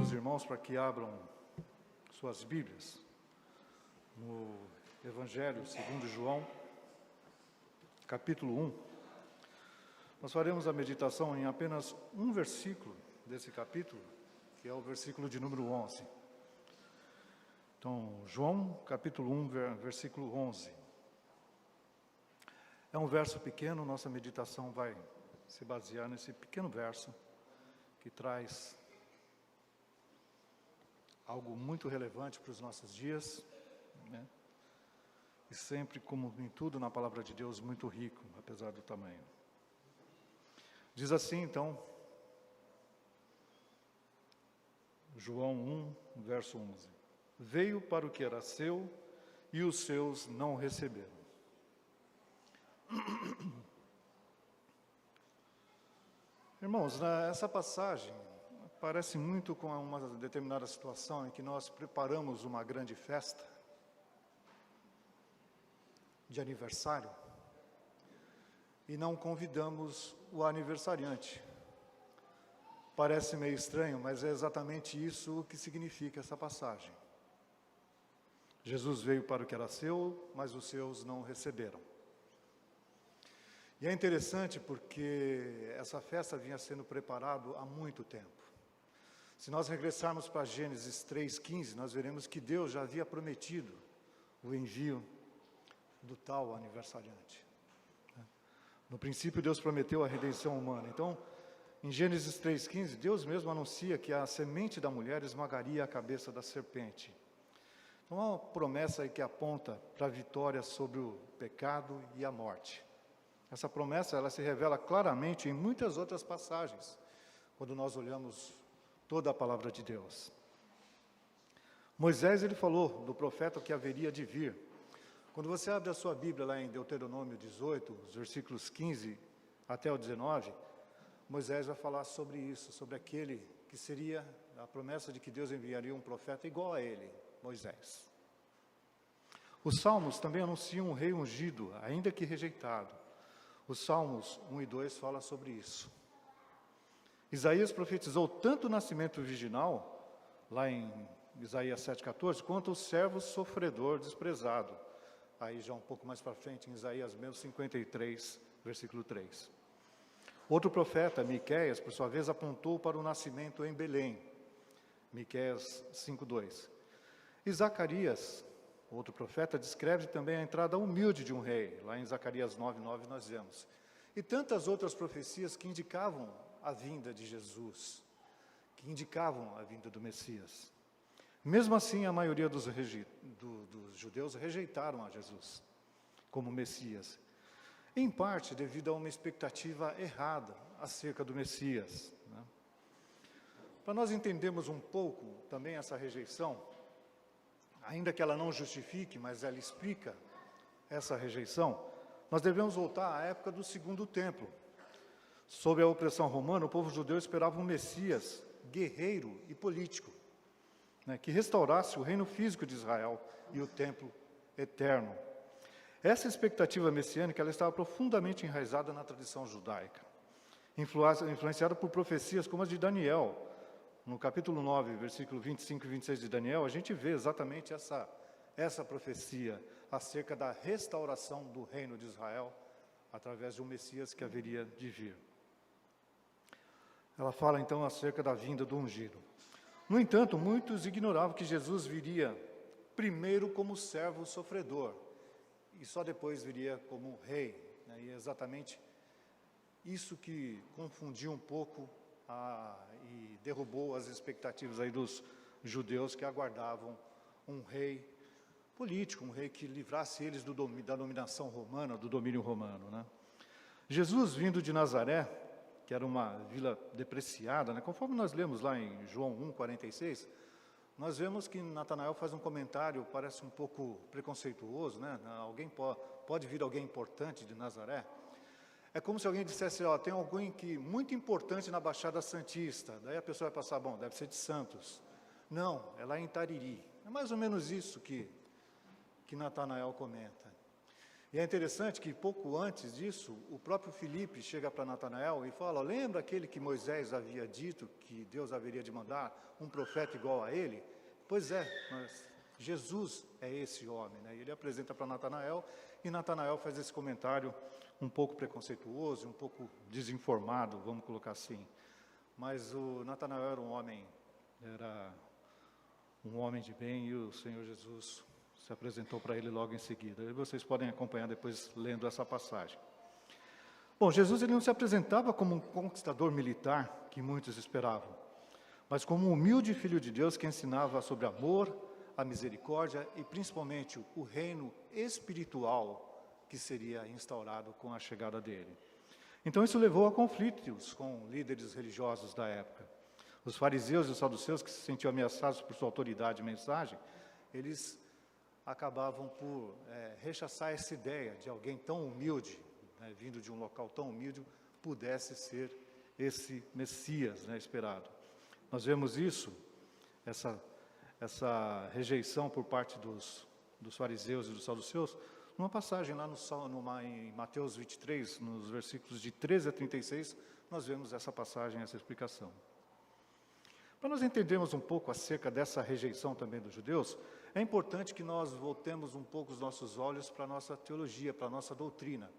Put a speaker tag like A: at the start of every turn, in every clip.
A: Os irmãos, para que abram suas Bíblias no Evangelho segundo João, capítulo 1. Nós faremos a meditação em apenas um versículo desse capítulo, que é o versículo de número 11. Então, João, capítulo 1, versículo 11. É um verso pequeno, nossa meditação vai se basear nesse pequeno verso, que traz algo muito relevante para os nossos dias, né? E sempre, como em tudo na palavra de Deus, muito rico, apesar do tamanho. Diz assim, então, João 1, verso 11. Veio para o que era seu, e os seus não receberam. Irmãos, essa passagem parece muito com uma determinada situação em que nós preparamos uma grande festa de aniversário e não convidamos o aniversariante. Parece meio estranho, mas é exatamente isso que significa essa passagem. Jesus veio para o que era seu, mas os seus não receberam. E é interessante porque essa festa vinha sendo preparada há muito tempo. Se nós regressarmos para Gênesis 3,15, nós veremos que Deus já havia prometido o envio do tal aniversariante. No princípio, Deus prometeu a redenção humana. Então, em Gênesis 3,15, Deus mesmo anuncia que a semente da mulher esmagaria a cabeça da serpente. Então, é uma promessa aí que aponta para a vitória sobre o pecado e a morte. Essa promessa, ela se revela claramente em muitas outras passagens, quando nós olhamos toda a palavra de Deus. Moisés, ele falou do profeta que haveria de vir. Quando você abre a sua Bíblia lá em Deuteronômio 18, os versículos 15 até o 19, Moisés vai falar sobre isso, sobre aquele que seria a promessa de que Deus enviaria um profeta igual a ele, Moisés. Os Salmos também anunciam um rei ungido, ainda que rejeitado. Os Salmos 1 e 2 falam sobre isso. Isaías profetizou tanto o nascimento virginal, lá em Isaías 7,14, quanto o servo sofredor desprezado. Aí já um pouco mais para frente, em Isaías mesmo 53, versículo 3. Outro profeta, Miqueias, por sua vez, apontou para o nascimento em Belém. Miqueias 5,2. E Zacarias, outro profeta, descreve também a entrada humilde de um rei. Lá em Zacarias 9,9 nós vemos. E tantas outras profecias que indicavam a vinda de Jesus, que indicavam a vinda do Messias. Mesmo assim, a maioria dos judeus rejeitaram a Jesus como Messias, em parte devido a uma expectativa errada acerca do Messias, né? Para nós entendermos um pouco também essa rejeição, ainda que ela não justifique, mas ela explica essa rejeição, nós devemos voltar à época do Segundo Templo. Sob a opressão romana, o povo judeu esperava um Messias guerreiro e político, né, que restaurasse o reino físico de Israel e o templo eterno. Essa expectativa messiânica, ela estava profundamente enraizada na tradição judaica, influenciada por profecias como as de Daniel. No capítulo 9, versículo 25 e 26 de Daniel, a gente vê exatamente essa profecia acerca da restauração do reino de Israel através de um Messias que haveria de vir. Ela fala então acerca da vinda do ungido. No entanto, muitos ignoravam que Jesus viria primeiro como servo sofredor e só depois viria como rei, né? E é exatamente isso que confundiu um pouco e derrubou as expectativas aí dos judeus que aguardavam um rei político, um rei que livrasse eles da dominação romana, do domínio romano, né? Jesus, vindo de Nazaré, que era uma vila depreciada, né? Conforme nós lemos lá em João 1,46, nós vemos que Natanael faz um comentário, parece um pouco preconceituoso, né? Pode vir alguém importante de Nazaré? É como se alguém dissesse, ó, tem alguém muito importante na Baixada Santista. Daí a pessoa vai passar, bom, deve ser de Santos. Não, é lá em Tariri. É mais ou menos isso que Natanael comenta. E é interessante que pouco antes disso, o próprio Filipe chega para Natanael e fala: lembra aquele que Moisés havia dito que Deus haveria de mandar um profeta igual a ele? Pois é, mas Jesus é esse homem, né? Ele apresenta para Natanael, e Natanael faz esse comentário um pouco preconceituoso, um pouco desinformado, vamos colocar assim. Mas o Natanael era um homem de bem, e o Senhor Jesus se apresentou para ele logo em seguida. E vocês podem acompanhar depois lendo essa passagem. Bom, Jesus ele não se apresentava como um conquistador militar, que muitos esperavam, mas como um humilde filho de Deus que ensinava sobre amor, a misericórdia e principalmente o reino espiritual que seria instaurado com a chegada dele. Então isso levou a conflitos com líderes religiosos da época. Os fariseus e os saduceus, que se sentiam ameaçados por sua autoridade e mensagem, eles acabavam por rechaçar essa ideia de alguém tão humilde, né, vindo de um local tão humilde, pudesse ser esse Messias, né, esperado. Nós vemos isso, essa rejeição por parte dos fariseus e dos saduceus, numa passagem lá em Mateus 23, nos versículos de 13 a 36, nós vemos essa passagem, essa explicação. Para nós entendermos um pouco acerca dessa rejeição também dos judeus, é importante que nós voltemos um pouco os nossos olhos para a nossa teologia, para a nossa doutrina.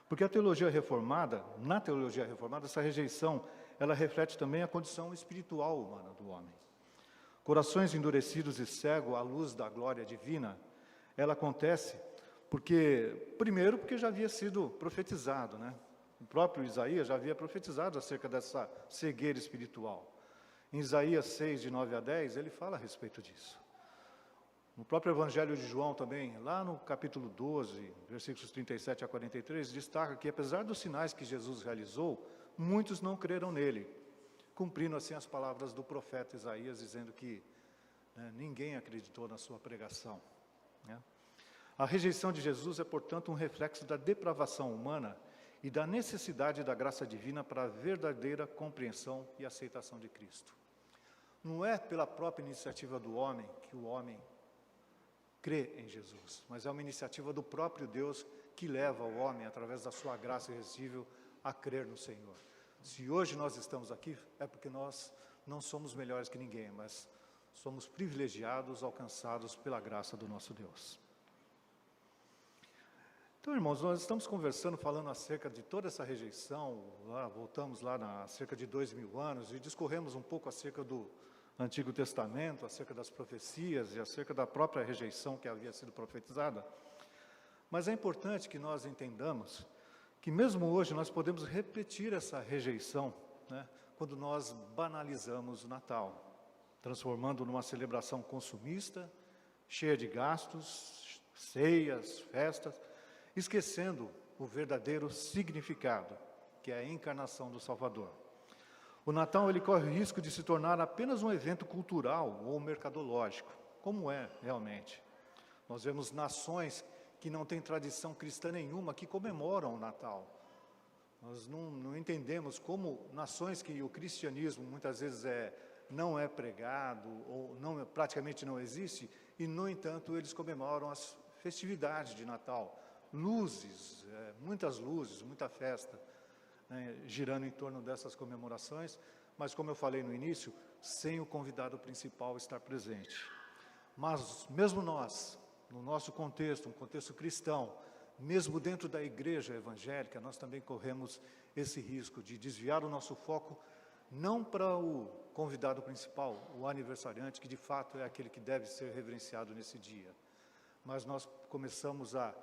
A: Porque na teologia reformada, essa rejeição, ela reflete também a condição espiritual humana do homem. Corações endurecidos e cegos à luz da glória divina, ela acontece primeiro porque já havia sido profetizado, né? O próprio Isaías já havia profetizado acerca dessa cegueira espiritual. Em Isaías 6, de 9 a 10, ele fala a respeito disso. No próprio Evangelho de João também, lá no capítulo 12, versículos 37 a 43, destaca que apesar dos sinais que Jesus realizou, muitos não creram nele, cumprindo assim as palavras do profeta Isaías, dizendo que ninguém acreditou na sua pregação, né? A rejeição de Jesus é, portanto, um reflexo da depravação humana e da necessidade da graça divina para a verdadeira compreensão e aceitação de Cristo. Não é pela própria iniciativa do homem que o homem crê em Jesus, mas é uma iniciativa do próprio Deus que leva o homem, através da sua graça irresistível, a crer no Senhor. Se hoje nós estamos aqui, é porque nós não somos melhores que ninguém, mas somos privilegiados, alcançados pela graça do nosso Deus. Então, irmãos, nós estamos conversando, falando acerca de toda essa rejeição, voltamos lá há cerca de 2000 anos e discorremos um pouco acerca do Antigo Testamento, acerca das profecias e acerca da própria rejeição que havia sido profetizada. Mas é importante que nós entendamos que mesmo hoje nós podemos repetir essa rejeição, né, quando nós banalizamos o Natal, transformando numa celebração consumista, cheia de gastos, ceias, festas, esquecendo o verdadeiro significado, que é a encarnação do Salvador. O Natal ele corre o risco de se tornar apenas um evento cultural ou mercadológico, como é realmente. Nós vemos nações que não têm tradição cristã nenhuma que comemoram o Natal. Nós não entendemos como nações que o cristianismo muitas vezes não é pregado ou praticamente não existe, e no entanto eles comemoram as festividades de Natal. Luzes, muitas luzes, muita festa, né, girando em torno dessas comemorações, mas como eu falei no início, sem o convidado principal estar presente. Mas mesmo nós, no nosso contexto, um contexto cristão, mesmo dentro da igreja evangélica, nós também corremos esse risco de desviar o nosso foco não para o convidado principal, o aniversariante, que de fato é aquele que deve ser reverenciado nesse dia, mas nós começamos a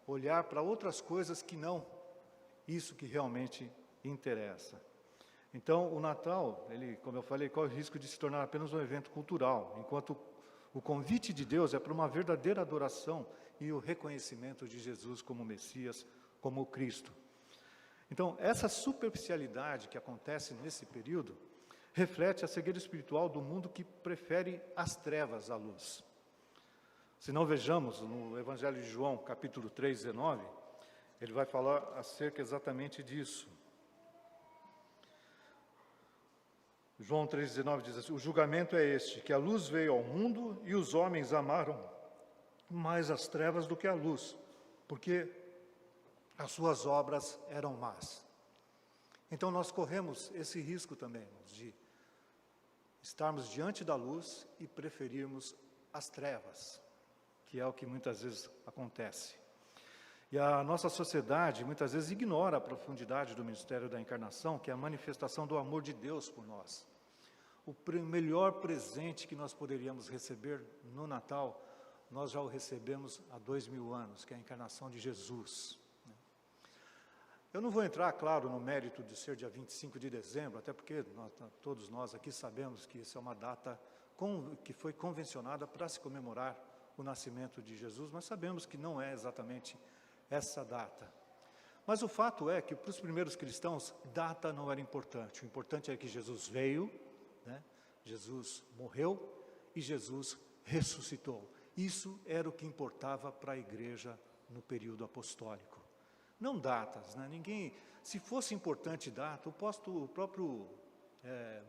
A: olhar para outras coisas que não isso que realmente interessa. Então, o Natal, ele, como eu falei, corre o risco de se tornar apenas um evento cultural, enquanto o convite de Deus é para uma verdadeira adoração e o reconhecimento de Jesus como Messias, como Cristo. Então, essa superficialidade que acontece nesse período reflete a cegueira espiritual do mundo que prefere as trevas à luz. Se não vejamos no Evangelho de João, capítulo 3, 19, ele vai falar acerca exatamente disso. João 3,19 diz assim: o julgamento é este, que a luz veio ao mundo e os homens amaram mais as trevas do que a luz, porque as suas obras eram más. Então nós corremos esse risco também, irmãos, de estarmos diante da luz e preferirmos as trevas, que é o que muitas vezes acontece. E a nossa sociedade muitas vezes ignora a profundidade do mistério da encarnação, que é a manifestação do amor de Deus por nós. O melhor presente que nós poderíamos receber no Natal, nós já o recebemos há 2000 anos, que é a encarnação de Jesus. Eu não vou entrar, claro, no mérito de ser dia 25 de dezembro, até porque todos nós aqui sabemos que essa é uma data que foi convencionada para se comemorar o nascimento de Jesus, mas sabemos que não é exatamente essa data. Mas o fato é que para os primeiros cristãos, data não era importante. O importante é que Jesus veio, né? Jesus morreu e Jesus ressuscitou. Isso era o que importava para a igreja no período apostólico. Não datas, né? Ninguém, se fosse importante data, o próprio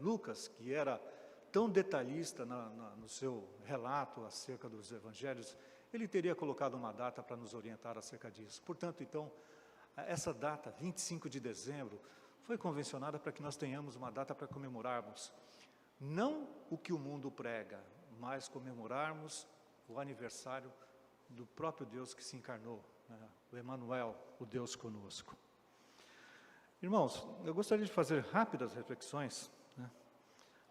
A: Lucas, que era tão detalhista no seu relato acerca dos evangelhos, ele teria colocado uma data para nos orientar acerca disso. Portanto, então, essa data, 25 de dezembro, foi convencionada para que nós tenhamos uma data para comemorarmos, não o que o mundo prega, mas comemorarmos o aniversário do próprio Deus que se encarnou, né? O Emmanuel, o Deus conosco. Irmãos, eu gostaria de fazer rápidas reflexões, né,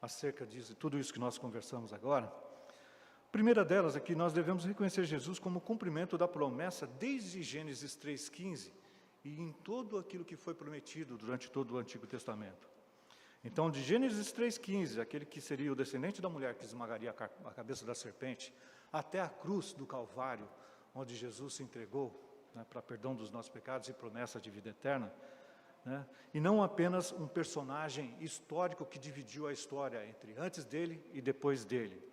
A: acerca disso, tudo isso que nós conversamos agora. A primeira delas é que nós devemos reconhecer Jesus como cumprimento da promessa desde Gênesis 3,15 e em tudo aquilo que foi prometido durante todo o Antigo Testamento. Então, de Gênesis 3,15, aquele que seria o descendente da mulher que esmagaria a cabeça da serpente, até a cruz do Calvário, onde Jesus se entregou, né, para perdão dos nossos pecados e promessa de vida eterna, né, e não apenas um personagem histórico que dividiu a história entre antes dele e depois dele.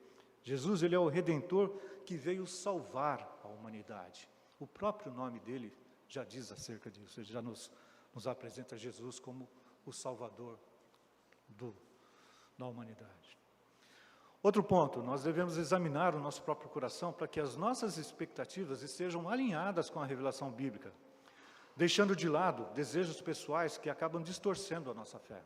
A: Jesus, ele é o Redentor que veio salvar a humanidade. O próprio nome dele já diz acerca disso, ele já nos apresenta Jesus como o Salvador da humanidade. Outro ponto, nós devemos examinar o nosso próprio coração para que as nossas expectativas estejam alinhadas com a revelação bíblica, deixando de lado desejos pessoais que acabam distorcendo a nossa fé.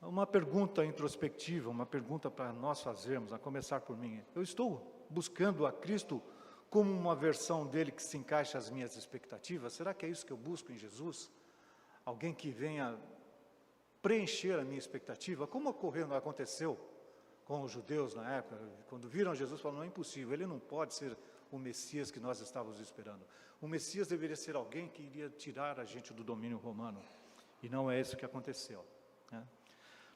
A: Uma pergunta introspectiva, uma pergunta para nós fazermos, a começar por mim. Eu estou buscando a Cristo como uma versão dele que se encaixa às minhas expectativas? Será que é isso que eu busco em Jesus? Alguém que venha preencher a minha expectativa? Como aconteceu com os judeus na época, quando viram Jesus, falaram, não é impossível, ele não pode ser o Messias que nós estávamos esperando. O Messias deveria ser alguém que iria tirar a gente do domínio romano, e não é isso que aconteceu, né?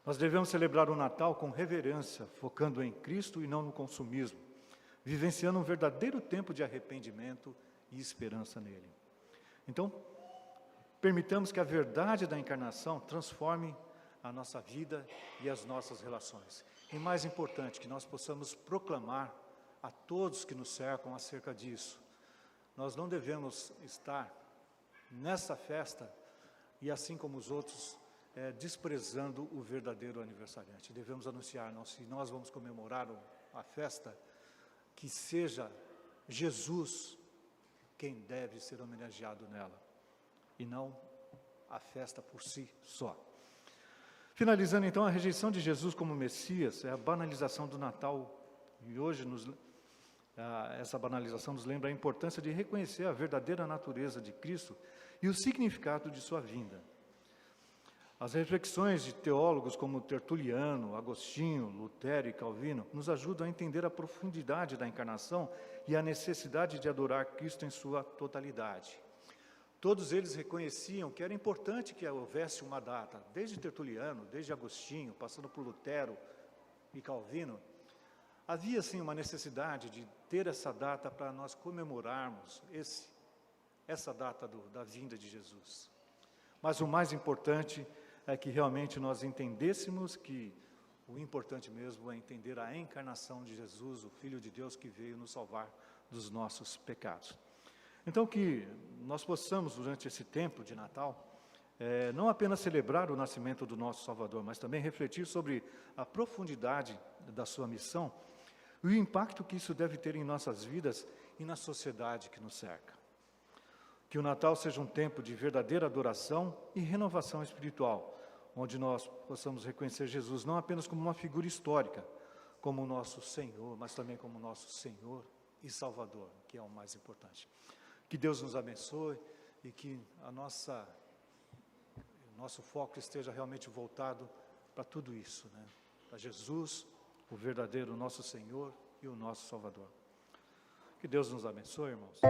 A: Nós devemos celebrar o Natal com reverência, focando em Cristo e não no consumismo, vivenciando um verdadeiro tempo de arrependimento e esperança nele. Então, permitamos que a verdade da encarnação transforme a nossa vida e as nossas relações. E mais importante, que nós possamos proclamar a todos que nos cercam acerca disso. Nós não devemos estar nessa festa e, assim como os outros, desprezando o verdadeiro aniversariante. Devemos anunciar, se nós vamos comemorar a festa, que seja Jesus quem deve ser homenageado nela, e não a festa por si só. Finalizando então, a rejeição de Jesus como Messias é a banalização do Natal, e hoje essa banalização nos lembra a importância de reconhecer a verdadeira natureza de Cristo e o significado de sua vinda. As reflexões de teólogos como Tertuliano, Agostinho, Lutero e Calvino nos ajudam a entender a profundidade da encarnação e a necessidade de adorar Cristo em sua totalidade. Todos eles reconheciam que era importante que houvesse uma data, desde Tertuliano, desde Agostinho, passando por Lutero e Calvino. Havia, sim, uma necessidade de ter essa data para nós comemorarmos essa data da vinda de Jesus. Mas o mais importante é que realmente nós entendêssemos que o importante mesmo é entender a encarnação de Jesus, o Filho de Deus que veio nos salvar dos nossos pecados. Então que nós possamos, durante esse tempo de Natal, não apenas celebrar o nascimento do nosso Salvador, mas também refletir sobre a profundidade da sua missão e o impacto que isso deve ter em nossas vidas e na sociedade que nos cerca. Que o Natal seja um tempo de verdadeira adoração e renovação espiritual, onde nós possamos reconhecer Jesus não apenas como uma figura histórica, como o nosso Senhor, mas também como o nosso Senhor e Salvador, que é o mais importante. Que Deus nos abençoe e que o nosso foco esteja realmente voltado para tudo isso, né? Para Jesus, o verdadeiro nosso Senhor e o nosso Salvador. Que Deus nos abençoe, irmãos.